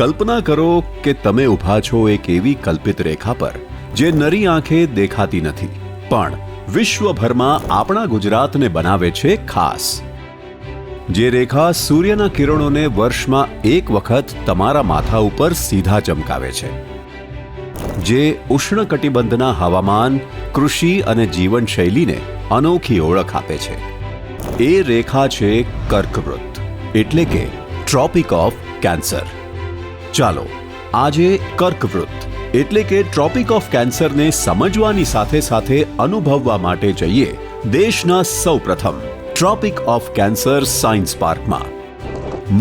કલ્પના કરો કે તમે ઊભા છો એક એવી કલ્પિત રેખા પર જે નરી આંખે દેખાતી નથી, પણ વિશ્વભરમાં આપણા ગુજરાતને બનાવે છે ખાસ. જે રેખા સૂર્યના કિરણોને વર્ષમાં એક વખત તમારા માથા ઉપર સીધા ચમકાવે છે, જે ઉષ્ણકટિબંધના હવામાન, કૃષિ અને જીવનશૈલીને અનોખી ઓળખ આપે છે. એ રેખા છે કર્કવૃત, એટલે કે ટ્રોપિક ઓફ કેન્સર. ચાલો આજે કર્કવૃત એટલે કે ટ્રોપિક ઓફ કેન્સરને સમજવાની સાથે સાથે અનુભવવા માટે જઈએ દેશના સૌપ્રથમ ટ્રોપિક ઓફ કેન્સર સાયન્સ પાર્કમાં.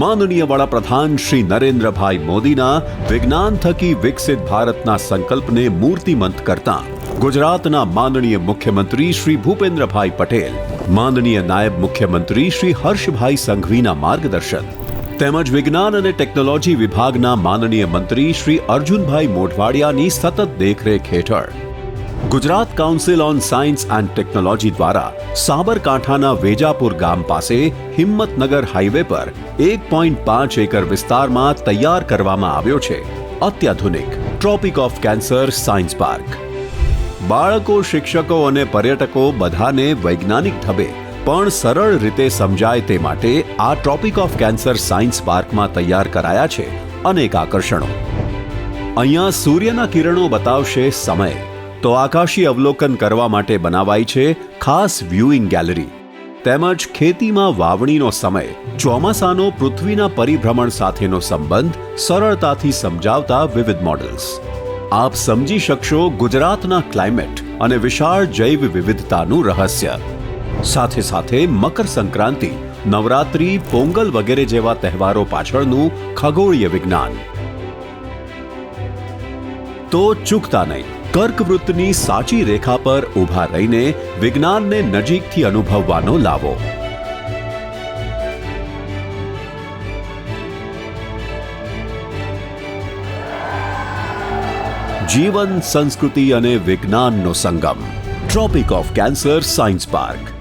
માનનીય વડાપ્રધાન શ્રી નરેન્દ્રભાઈ મોદીના વિજ્ઞાન થકી વિકસિત ભારતના સંકલ્પને મૂર્તિમંત કરતા ગુજરાતના માનનીય મુખ્યમંત્રી શ્રી ભૂપેન્દ્રભાઈ પટેલ, માનનીય નાયબ મુખ્યમંત્રી શ્રી હર્ષભાઈ સંઘવીના માર્ગદર્શન તેમજ વિજ્ઞાન અને ટેકનોલોજી વિભાગના માનનીય મંત્રી શ્રી અર્જુનભાઈ મોઢવાડિયાની સતત દેખરેખ હેઠળ Gujarat council on science and technology દ્વારા સાબરકાંઠાના વેજાપુર ગામ પાસે હિંમતનગર હાઈવે પર 1.5 એકર વિસ્તારમાં તૈયાર કરવામાં આવ્યો છે અત્યાધુનિક tropic of cancer science park. બાળકો, શિક્ષકો અને પર્યટકો બધાને વૈજ્ઞાનિક ઢબે પણ સરળ રીતે સમજાય તે માટે આ ટ્રોપિક ઓફ કેન્સર સાયન્સ પાર્કમાં તૈયાર કરાયા છે અનેક આકર્ષણો. અહીંયા સૂર્યના કિરણો બતાવશે સમય, તો આકાશી અવલોકન કરવા માટે બનાવાઈ છે ખાસ વ્યુઇંગ ગેલેરી. તેમજ ખેતીમાં વાવણીનો સમય, ચોમાસાનો પૃથ્વીના પરિભ્રમણ સાથેનો સંબંધ સરળતાથી સમજાવતા વિવિધ મોડલ્સ. આપ સમજી શકશો ગુજરાતના ક્લાઇમેટ અને વિશાળ જૈવ વિવિધતાનું રહસ્ય. સાથે સાથે મકર સંક્રાંતિ, નવરાત્રી, પોંગલ વગેરે જેવા તહેવારો પાછળનું ખગોળીય વિજ્ઞાન. તો ચૂકતા નહીં, કર્કવૃત્તની સાચી રેખા પર ઊભા રહીને વિજ્ઞાનને નજીકથી અનુભવવાનો લાવો. જીવન, સંસ્કૃતિ અને વિજ્ઞાનનો સંગમ. Tropic of cancer science park.